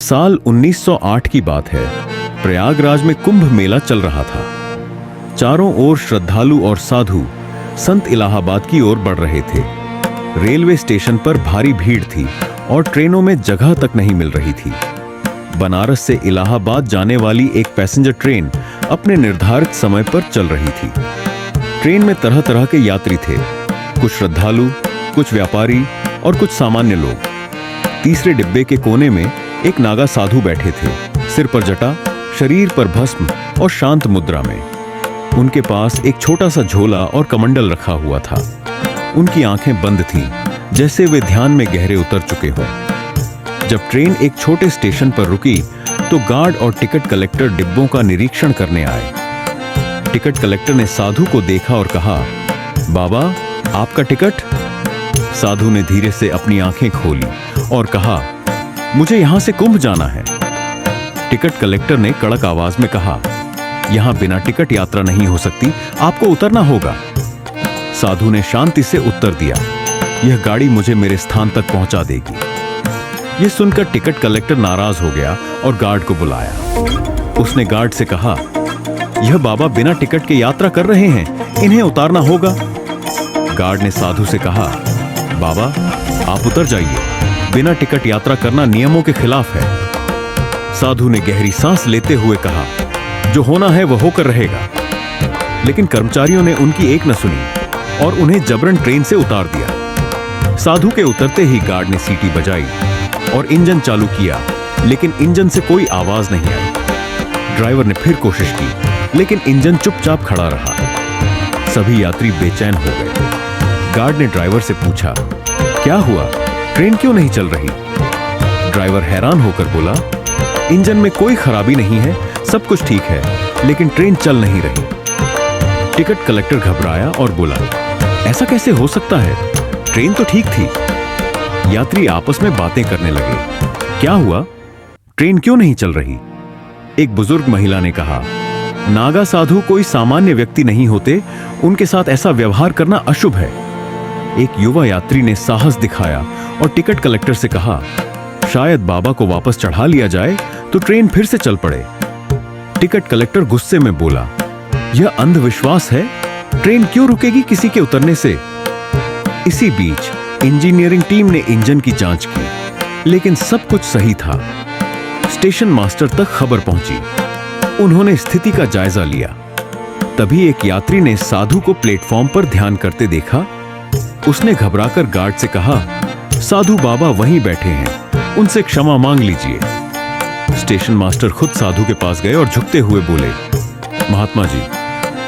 साल 1908 की बात है। प्रयागराज में कुंभ मेला चल रहा था। चारों ओर श्रद्धालु और साधु संत इलाहाबाद की ओर बढ़ रहे थे। रेलवे स्टेशन पर भारी भीड़ थी और ट्रेनों में जगह तक नहीं मिल रही थी। बनारस से इलाहाबाद जाने वाली एक पैसेंजर ट्रेन अपने निर्धारित समय पर चल रही थी। ट्रेन में तरह तरह के यात्री थे, कुछ श्रद्धालु, कुछ व्यापारी और कुछ सामान्य लोग। तीसरे डिब्बे के कोने में एक नागा साधु बैठे थे, सिर पर जटा, शरीर पर भस्म और शांत मुद्रा में। उनके पास एक छोटा सा झोला और कमंडल रखा हुआ था। उनकी आंखें बंद थीं, जैसे वे ध्यान में गहरे उतर चुके हों। जब ट्रेन एक छोटे स्टेशन पर रुकी तो गार्ड और टिकट कलेक्टर डिब्बों का निरीक्षण करने आए। टिकट कलेक्टर ने साधु को देखा और कहा, बाबा, आपका टिकट? साधु ने धीरे से अपनी आंखें खोली और कहा, मुझे यहां से कुंभ जाना है। टिकट कलेक्टर ने कड़क आवाज में कहा, यहां बिना टिकट यात्रा नहीं हो सकती, आपको उतरना होगा। साधु ने शांति से उत्तर दिया, यह गाड़ी मुझे मेरे स्थान तक पहुंचा देगी। यह सुनकर टिकट कलेक्टर नाराज हो गया और गार्ड को बुलाया। उसने गार्ड से कहा, यह बाबा बिना टिकट के यात्रा कर रहे हैं, इन्हें उतारना होगा। गार्ड ने साधु से कहा, बाबा, आप उतर जाइए, बिना टिकट यात्रा करना नियमों के खिलाफ है। साधु ने गहरी सांस लेते हुए कहा, जो होना है वह होकर रहेगा। लेकिन कर्मचारियों ने उनकी एक न सुनी और उन्हें जबरन ट्रेन से उतार दिया। साधु के उतरते ही गार्ड ने सीटी बजाई और इंजन चालू किया, लेकिन इंजन से कोई आवाज नहीं आई। ड्राइवर ने फिर कोशिश की, लेकिन इंजन चुपचाप खड़ा रहा। सभी यात्री बेचैन हो गए। गार्ड ने ड्राइवर से पूछा, क्या हुआ, ट्रेन क्यों नहीं चल रही? ड्राइवर हैरान होकर बोला, इंजन में कोई खराबी नहीं है, सब कुछ ठीक है, लेकिन ट्रेन चल नहीं रही। टिकट कलेक्टर घबराया और बोला, ऐसा कैसे हो सकता है, ट्रेन तो ठीक थी। यात्री आपस में बातें करने लगे, क्या हुआ, ट्रेन क्यों नहीं चल रही? एक बुजुर्ग महिला ने कहा, नागा साधु कोई सामान्य व्यक्ति नहीं होते, उनके साथ ऐसा व्यवहार करना अशुभ है। एक युवा यात्री ने साहस दिखाया और टिकट कलेक्टर से कहा, शायद बाबा को वापस चढ़ा लिया जाए तो ट्रेन फिर से चल पड़े। टिकट कलेक्टर गुस्से में बोला, यह अंधविश्वास है, ट्रेन क्यों रुकेगी किसी के उतरने से? इसी बीच इंजीनियरिंग टीम ने इंजन की जांच की, लेकिन सब कुछ सही था। स्टेशन मास्टर तक खबर पहुंची। उन्होंने स्थिति का जायजा लिया। तभी एक यात्री ने साधु को प्लेटफॉर्म पर ध्यान करते देखा। उसने घबराकर गार्ड से कहा, साधु बाबा वहीं बैठे हैं, उनसे क्षमा मांग लीजिए। स्टेशन मास्टर खुद साधु के पास गए और झुकते हुए बोले, महात्मा जी,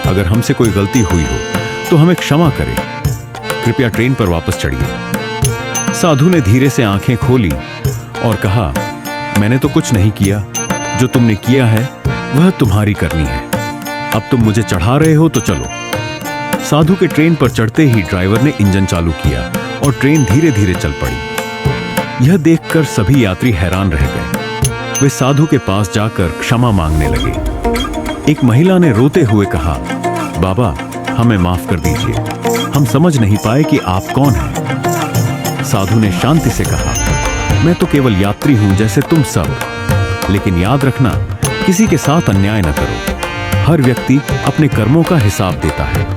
अगर हमसे कोई गलती हुई हो तो हमें क्षमा करें, कृपया ट्रेन पर वापस चढ़िए। साधु ने धीरे से आंखें खोली और कहा, मैंने तो कुछ नहीं किया, जो तुमने किया है वह तुम्हारी करनी है। अब तुम मुझे चढ़ा रहे हो तो चलो। साधु के ट्रेन पर चढ़ते ही ड्राइवर ने इंजन चालू किया और ट्रेन धीरे धीरे चल पड़ी। यह देखकर सभी यात्री हैरान रह गए। वे साधु के पास जाकर क्षमा मांगने लगे। एक महिला ने रोते हुए कहा, बाबा, हमें माफ कर दीजिए, हम समझ नहीं पाए कि आप कौन हैं। साधु ने शांति से कहा, मैं तो केवल यात्री हूं जैसे तुम सब, लेकिन याद रखना, किसी के साथ अन्याय न करो। हर व्यक्ति अपने कर्मों का हिसाब देता है।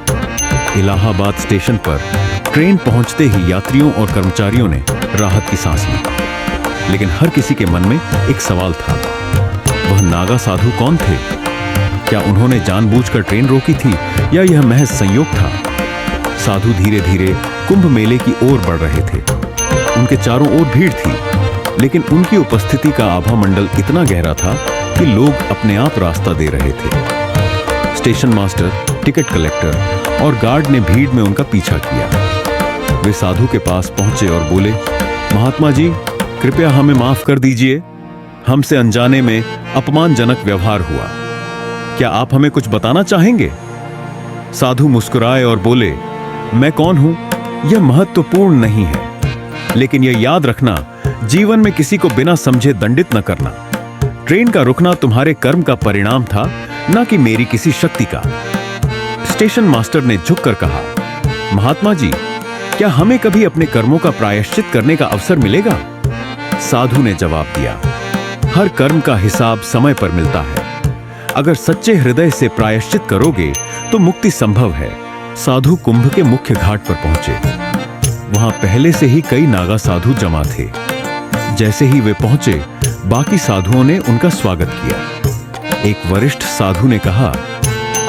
इलाहाबाद स्टेशन पर ट्रेन पहुंचते ही यात्रियों और कर्मचारियों ने राहत की सांस ली, लेकिन हर किसी के मन में एक सवाल था, वह नागा साधु कौन थे? क्या उन्होंने जानबूझकर ट्रेन रोकी थी या यह महज संयोग था? साधु धीरे धीरे कुंभ मेले की ओर बढ़ रहे थे। उनके चारों ओर भीड़ थी, लेकिन उनकी उपस्थिति का आभा मंडल इतना गहरा था कि लोग अपने आप रास्ता दे रहे थे। स्टेशन मास्टर, टिकट कलेक्टर और गार्ड ने भीड़ में उनका पीछा किया। वे साधु के पास पहुंचे और बोले, महात्मा जी, कृपया हमें माफ कर दीजिए, हमसे अनजाने में अपमानजनक व्यवहार हुआ। क्या आप हमें कुछ बताना चाहेंगे? साधु मुस्कुराए और बोले, मैं कौन हूं यह महत्वपूर्ण नहीं है, लेकिन यह याद रखना, जीवन में किसी को बिना समझे दंडित न करना। ट्रेन का रुकना तुम्हारे कर्म का परिणाम था, न कि मेरी किसी शक्ति का। स्टेशन मास्टर ने झुककर कहा, महात्मा जी, क्या हमें कभी अपने कर्मों का प्रायश्चित करने का अवसर मिलेगा? साधु ने जवाब दिया, हर कर्म का हिसाब समय पर मिलता है। अगर सच्चे हृदय से प्रायश्चित करोगे तो मुक्ति संभव है। साधु कुंभ के मुख्य घाट पर पहुंचे। वहां पहले से ही कई नागा साधु जमा थे। जैसे ही वे पहुंचे, बाकी साधुओं ने उनका स्वागत किया। एक वरिष्ठ साधु ने कहा,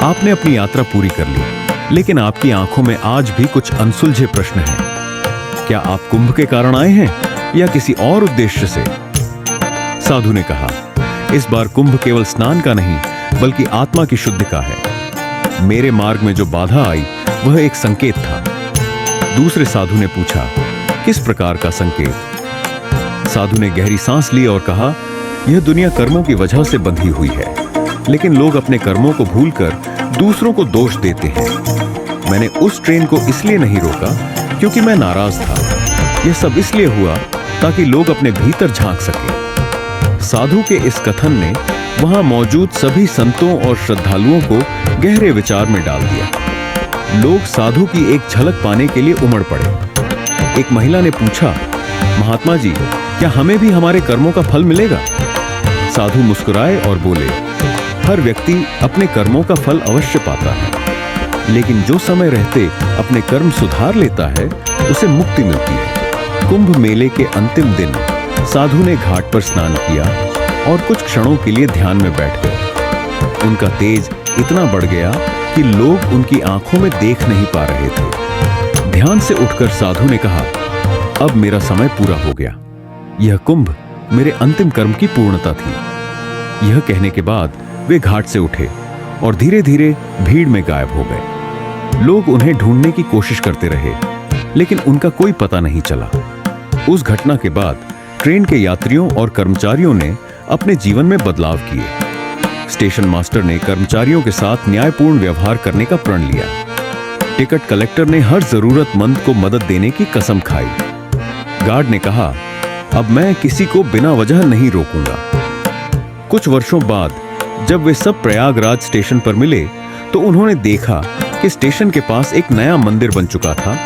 आपने अपनी यात्रा पूरी कर ली, लेकिन आपकी आंखों में आज भी कुछ अनसुलझे प्रश्न हैं। क्या आप कुंभ के कारण आए हैं या किसी और उद्देश्य से? साधु ने कहा, इस बार कुंभ केवल स्नान का नहीं बल्कि आत्मा की शुद्धि का है। मेरे मार्ग में जो बाधा आई वह एक संकेत था। दूसरे साधु ने पूछा, किस प्रकार का संकेत? साधु ने गहरी सांस ली और कहा, यह दुनिया कर्मों की वजह से बंधी हुई है, लेकिन लोग अपने कर्मों को भूलकर दूसरों को दोष देते हैं। मैंने उस ट्रेन को इसलिए नहीं रोका क्योंकि मैं नाराज था। यह सब इसलिए हुआ ताकि लोग अपने भीतर झांक सकें। साधु के इस कथन ने वहां मौजूद सभी संतों और श्रद्धालुओं को गहरे विचार में डाल दिया। लोग साधु की एक झलक पाने के लिए उमड़ पड़े। एक महिला ने पूछा, महात्मा जी, क्या हमें भी हमारे कर्मों का फल मिलेगा? साधु मुस्कुराए और बोले, हर व्यक्ति अपने कर्मों का फल अवश्य पाता है, लेकिन जो समय रहते अपने कर्म सुधार लेता है उसे मुक्ति मिलती है। कुंभ मेले के अंतिम दिन साधु ने घाट पर स्नान किया और कुछ क्षणों के लिए ध्यान में बैठ गए। उनका तेज इतना बढ़ गया कि लोग उनकी आंखों में देख नहीं पा रहे थे। ध्यान से उठकर साधु ने कहा, अब मेरा समय पूरा हो गया। यह कुंभ मेरे अंतिम कर्म की पूर्णता थी। यह कहने के बाद वे घाट से उठे और धीरे धीरे भीड़ में गायब हो गए। लोग उन्हें ढूंढने की कोशिश करते रहे, लेकिन उनका कोई पता नहीं चला। उस घटना के बाद ट्रेन के यात्रियों और कर्मचारियों ने अपने जीवन में बदलाव किए। स्टेशन मास्टर ने कर्मचारियों के साथ न्यायपूर्ण व्यवहार करने का प्रण लिया। टिकट कलेक्टर ने हर जरूरतमंद को मदद देने की कसम खाई। गार्ड ने कहा, अब मैं किसी को बिना वजह नहीं रोकूंगा। कुछ वर्षों बाद जब वे सब प्रयागराज स्टेशन पर मिले तो उन्होंने देखा कि स्टेशन के पास एक नया मंदिर बन चुका था,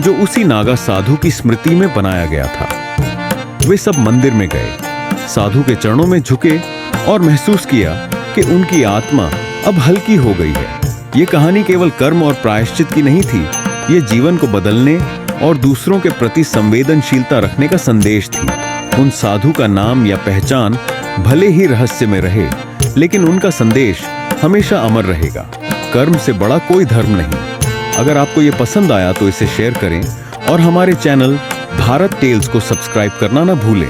जो उसी नागा साधु की स्मृति में बनाया गया था। वे सब मंदिर में गए, साधु के चरणों में झुके और महसूस किया कि उनकी आत्मा अब हल्की हो गई है। ये कहानी केवल कर्म और प्रायश्चित की नहीं थी, ये जीवन को बदलने और दूसरों के प्रति संवेदनशीलता रखने का संदेश थी। उन साधु का नाम या पहचान भले ही रहस्य में रहे, लेकिन उनका संदेश हमेशा अमर रहेगा। कर्म से बड़ा कोई धर्म नहीं। अगर आपको ये पसंद आया तो इसे शेयर करें और हमारे चैनल भारत टेल्स को सब्सक्राइब करना ना भूलें।